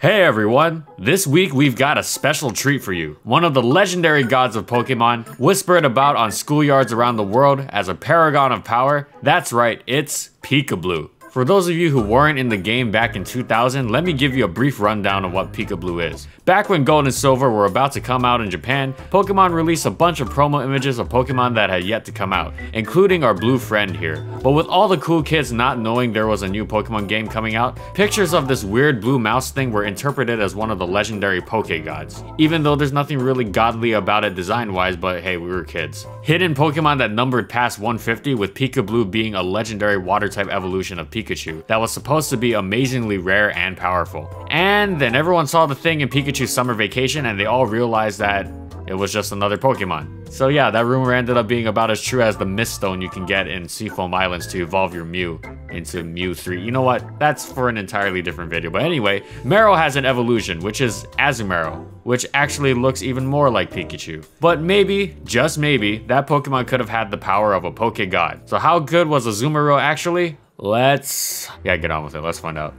Hey everyone! This week we've got a special treat for you. One of the legendary gods of Pokemon, whispered about on schoolyards around the world as a paragon of power. That's right, it's Pikablu. For those of you who weren't in the game back in 2000, let me give you a brief rundown of what Pikablu is. Back when Gold and Silver were about to come out in Japan, Pokemon released a bunch of promo images of Pokemon that had yet to come out, including our blue friend here. But with all the cool kids not knowing there was a new Pokemon game coming out, pictures of this weird blue mouse thing were interpreted as one of the legendary PokeGods. Even though there's nothing really godly about it design-wise, but hey, we were kids. Hidden Pokemon that numbered past 150, with Pikablu being a legendary water-type evolution of Pikachu that was supposed to be amazingly rare and powerful. And then everyone saw the thing in Pikachu's summer vacation and they all realized that it was just another Pokemon. So yeah, that rumor ended up being about as true as the Mist Stone you can get in Seafoam Islands to evolve your Mew into Mew 3. You know what? That's for an entirely different video. But anyway, Marill has an evolution, which is Azumarill, which actually looks even more like Pikachu. But maybe, just maybe, that Pokemon could have had the power of a PokeGod. So how good was Azumarill actually? Let's get on with it. Let's find out.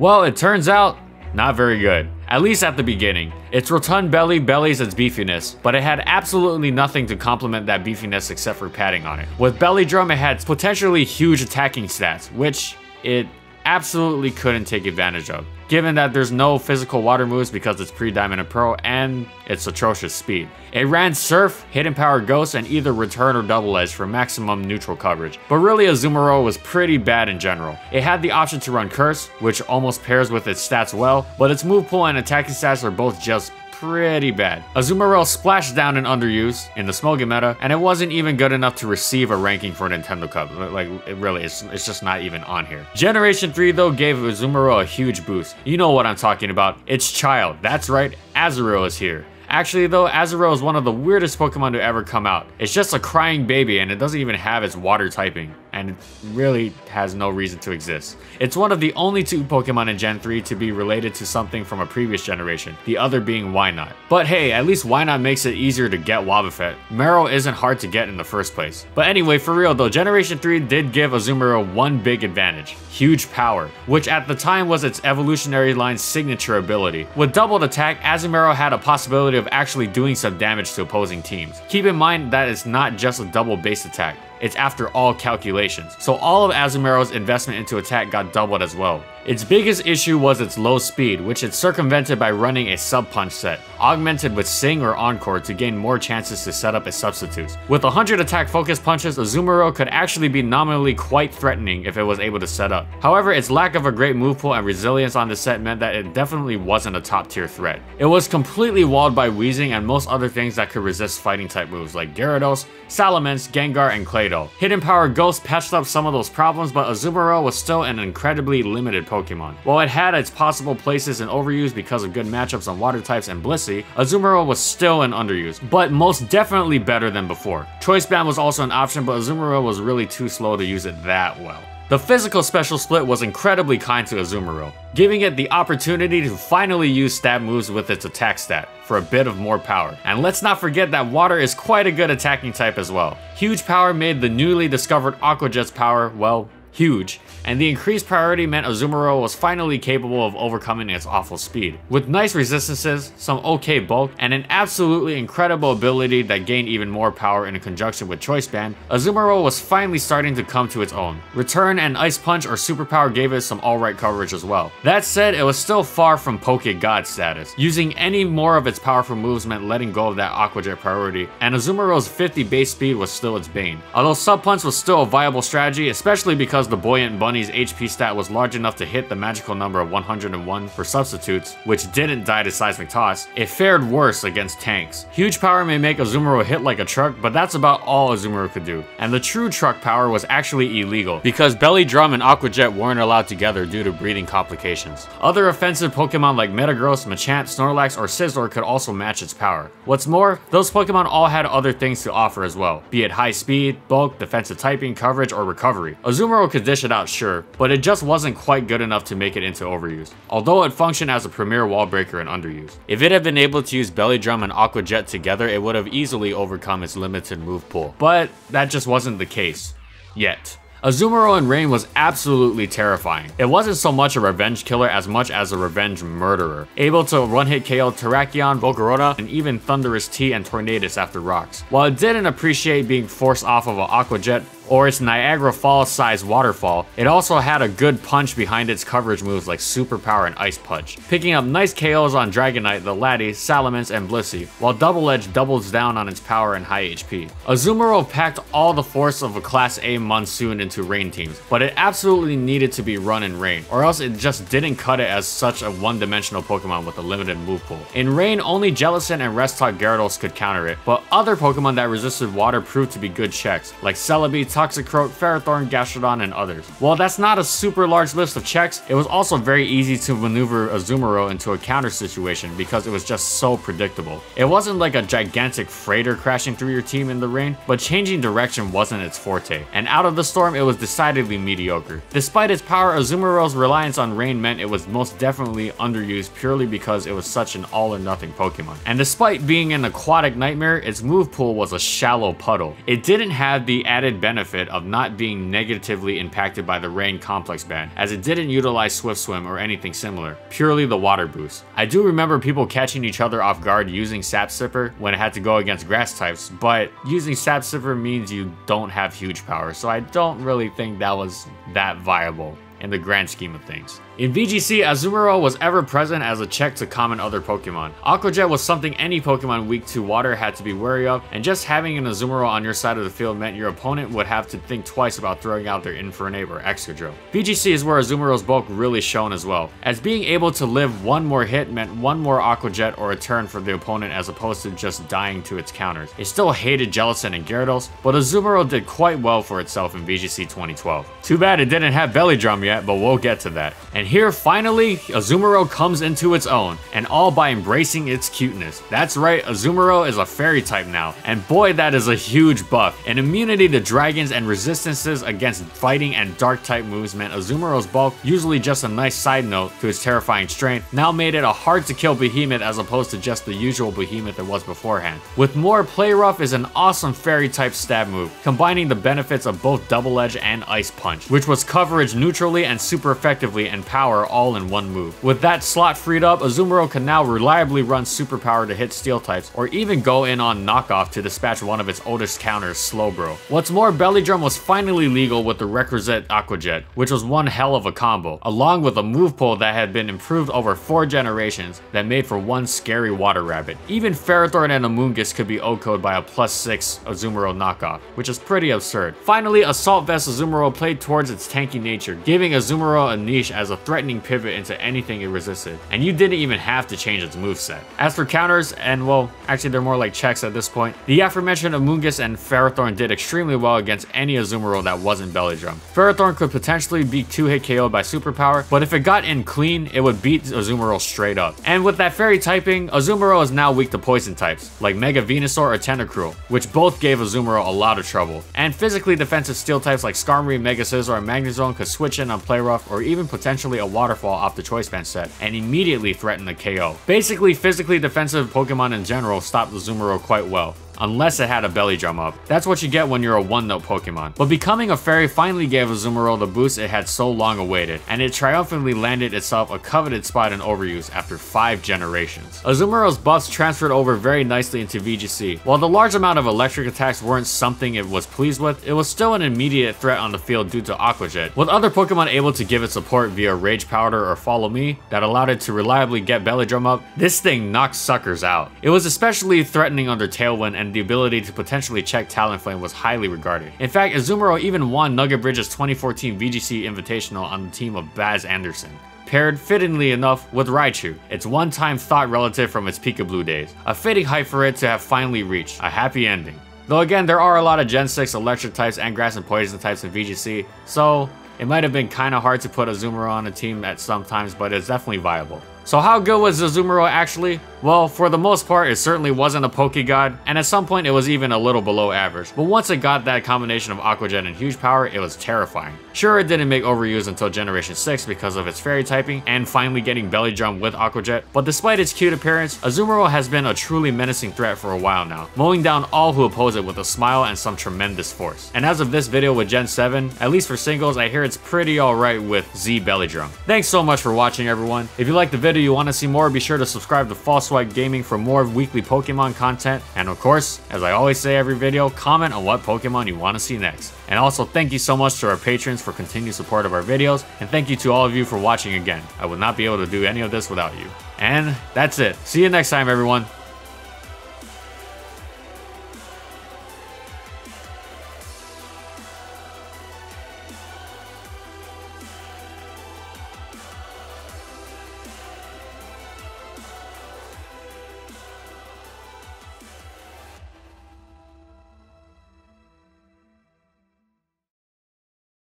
Well, it turns out, not very good. At least at the beginning. Its rotund belly bellies its beefiness, but it had absolutely nothing to complement that beefiness except for padding on it. With Belly Drum, it had potentially huge attacking stats, which it absolutely couldn't take advantage of, given that there's no physical water moves because it's pre-Diamond and Pearl and its atrocious speed. It ran Surf, Hidden Power Ghost, and either Return or Double Edge for maximum neutral coverage. But really, Azumarill was pretty bad in general. It had the option to run Curse, which almost pairs with its stats well, but its move pool and attacking stats are both just pretty bad. Azumarill splashed down in underuse in the Smogon meta, and it wasn't even good enough to receive a ranking for Nintendo Cup. Like, it's just not even on here. Generation 3 though gave Azumarill a huge boost. You know what I'm talking about. Its child. That's right, Azurill is here. Actually though, Azurill is one of the weirdest Pokemon to ever come out. It's just a crying baby and it doesn't even have its water typing, and it really has no reason to exist. It's one of the only two Pokemon in Gen 3 to be related to something from a previous generation, the other being Wynot. But hey, at least Wynot makes it easier to get Wobbuffet. Marill isn't hard to get in the first place. But anyway, for real though, Generation 3 did give Azumarill one big advantage: huge power, which at the time was its evolutionary line's signature ability. With doubled attack, Azumarill had a possibility of actually doing some damage to opposing teams. Keep in mind that it's not just a double base attack. It's after all calculations. So all of Azumarill's investment into attack got doubled as well. Its biggest issue was its low speed, which it circumvented by running a sub-punch set, augmented with Sing or Encore to gain more chances to set up its substitutes. With 100 attack focus punches, Azumarill could actually be nominally quite threatening if it was able to set up. However, its lack of a great move pool and resilience on the set meant that it definitely wasn't a top tier threat. It was completely walled by Weezing and most other things that could resist fighting type moves like Gyarados, Salamence, Gengar, and Claydol. Hidden Power Ghost patched up some of those problems, but Azumarill was still an incredibly limited Pokemon. While it had its possible places in overuse because of good matchups on water types and Blissey, Azumarill was still in underuse, but most definitely better than before. Choice Band was also an option, but Azumarill was really too slow to use it that well. The physical special split was incredibly kind to Azumarill, giving it the opportunity to finally use stab moves with its attack stat for a bit of more power. And let's not forget that water is quite a good attacking type as well. Huge power made the newly discovered Aqua Jet's power, well, huge, and the increased priority meant Azumarill was finally capable of overcoming its awful speed. With nice resistances, some okay bulk, and an absolutely incredible ability that gained even more power in conjunction with Choice Band, Azumarill was finally starting to come to its own. Return and Ice Punch or Superpower gave it some alright coverage as well. That said, it was still far from PokeGod status. Using any more of its powerful moves meant letting go of that Aqua Jet priority, and Azumarill's 50 base speed was still its bane. Although Sub Punch was still a viable strategy, especially because the Buoyant Bunny's HP stat was large enough to hit the magical number of 101 for substitutes, which didn't die to Seismic Toss, it fared worse against tanks. Huge power may make Azumarill hit like a truck, but that's about all Azumarill could do. And the true truck power was actually illegal, because Belly Drum and Aqua Jet weren't allowed together due to breathing complications. Other offensive Pokemon like Metagross, Machamp, Snorlax, or Scizor could also match its power. What's more, those Pokemon all had other things to offer as well, be it high speed, bulk, defensive typing, coverage, or recovery. Azumarill could dish it out, sure, but it just wasn't quite good enough to make it into overuse, although it functioned as a premier wall breaker in underuse. If it had been able to use Belly Drum and Aqua Jet together, it would have easily overcome its limited move pool, but that just wasn't the case. Yet. Azumarill in Rain was absolutely terrifying. It wasn't so much a revenge killer as much as a revenge murderer, able to one-hit KO Terrakion, Volcarona, and even Thunderous T and Tornadus after rocks. While it didn't appreciate being forced off of an Aqua Jet or its Niagara Falls sized waterfall, it also had a good punch behind its coverage moves like Superpower and Ice Punch, picking up nice KOs on Dragonite, the Laddie, Salamence, and Blissey, while Double Edge doubles down on its power and high HP. Azumarill packed all the force of a Class A Monsoon into Rain teams, but it absolutely needed to be run in Rain, or else it just didn't cut it as such a one-dimensional Pokemon with a limited move pool. In Rain, only Jellicent and Restock Gyarados could counter it, but other Pokemon that resisted water proved to be good checks, like Celebi, Toxicroak, Ferrothorn, Gastrodon, and others. While that's not a super large list of checks, it was also very easy to maneuver Azumarill into a counter situation because it was just so predictable. It wasn't like a gigantic freighter crashing through your team in the rain, but changing direction wasn't its forte, and out of the storm it was decidedly mediocre. Despite its power, Azumarill's reliance on rain meant it was most definitely underused purely because it was such an all-or-nothing Pokemon. And despite being an aquatic nightmare, its move pool was a shallow puddle. It didn't have the added benefit of not being negatively impacted by the rain complex ban, as it didn't utilize Swift Swim or anything similar, purely the water boost. I do remember people catching each other off guard using Sap Sipper when it had to go against grass types, but using Sap Sipper means you don't have huge power, so I don't really think that was that viable in the grand scheme of things. In VGC, Azumarill was ever present as a check to common other Pokemon. Aqua Jet was something any Pokemon weak to water had to be wary of, and just having an Azumarill on your side of the field meant your opponent would have to think twice about throwing out their Infernape or Excadrill. VGC is where Azumarill's bulk really shone as well, as being able to live one more hit meant one more Aqua Jet or a turn for the opponent as opposed to just dying to its counters. It still hated Jellicent and Gyarados, but Azumarill did quite well for itself in VGC 2012. Too bad it didn't have Belly Drum yet, but we'll get to that. And here, finally, Azumarill comes into its own, and all by embracing its cuteness. That's right, Azumarill is a fairy type now, and boy, that is a huge buff. An immunity to dragons and resistances against fighting and dark type moves meant Azumarill's bulk, usually just a nice side note to its terrifying strength, now made it a hard to kill behemoth as opposed to just the usual behemoth it was beforehand. With more, Play Rough is an awesome fairy type stab move, combining the benefits of both Double Edge and Ice Punch, which was coverage neutrally and super effectively and power all in one move. With that slot freed up, Azumarill can now reliably run Superpower to hit Steel types, or even go in on Knockoff to dispatch one of its oldest counters, Slowbro. What's more, Belly Drum was finally legal with the requisite Aqua Jet, which was one hell of a combo, along with a move pool that had been improved over 4 generations that made for one scary Water Rabbit. Even Ferrothorn and Amoonguss could be OHKO'd by a +6 Azumarill knockoff, which is pretty absurd. Finally, Assault Vest Azumarill played towards its tanky nature, giving Azumarill a niche as a threatening pivot into anything it resisted, and you didn't even have to change its moveset. As for counters, and well, actually they're more like checks at this point, the aforementioned Amoonguss and Ferrothorn did extremely well against any Azumarill that wasn't Belly Drum. Ferrothorn could potentially be 2-hit KO'd by Superpower, but if it got in clean, it would beat Azumarill straight up. And with that fairy typing, Azumarill is now weak to poison types, like Mega Venusaur or Tentacruel, which both gave Azumarill a lot of trouble. And physically defensive steel types like Skarmory, Mega Scizor, and Magnezone could switch in on Play Rough, or even potentially a Waterfall off the Choice Band set, and immediately threaten the KO. Basically, physically defensive Pokemon in general stopped Azumarill quite well, unless it had a Belly Drum up. That's what you get when you're a one-note Pokemon. But becoming a fairy finally gave Azumarill the boost it had so long awaited, and it triumphantly landed itself a coveted spot in overuse after 5 generations. Azumarill's buffs transferred over very nicely into VGC. While the large amount of electric attacks weren't something it was pleased with, it was still an immediate threat on the field due to Aqua Jet, with other Pokemon able to give it support via Rage Powder or Follow Me that allowed it to reliably get Belly Drum up. This thing knocked suckers out. It was especially threatening under Tailwind, and the ability to potentially check Talonflame was highly regarded. In fact, Azumarill even won Nugget Bridge's 2014 VGC Invitational on the team of Baz Anderson, paired fittingly enough with Raichu, its one-time thought relative from its Pikablu days. A fitting height for it to have finally reached a happy ending. Though again, there are a lot of Gen 6 electric types and grass and poison types in VGC, so it might have been kinda hard to put Azumarill on a team at some times, but it's definitely viable. So how good was Azumarill actually? Well, for the most part, it certainly wasn't a PokeGod, and at some point it was even a little below average. But once it got that combination of Aqua Jet and huge power, it was terrifying. Sure, it didn't make overuse until Generation 6 because of its fairy typing, and finally getting Belly Drum with Aqua Jet, but despite its cute appearance, Azumarill has been a truly menacing threat for a while now, mowing down all who oppose it with a smile and some tremendous force. And as of this video with Gen 7, at least for singles, I hear it's pretty alright with Z Belly Drum. Thanks so much for watching, everyone. If you liked the video, you want to see more, be sure to subscribe to False Swipe Gaming for more weekly Pokemon content. And of course, as I always say every video, comment on what Pokemon you want to see next. And also thank you so much to our patrons for continued support of our videos, and thank you to all of you for watching again. I would not be able to do any of this without you. And that's it. See you next time, everyone.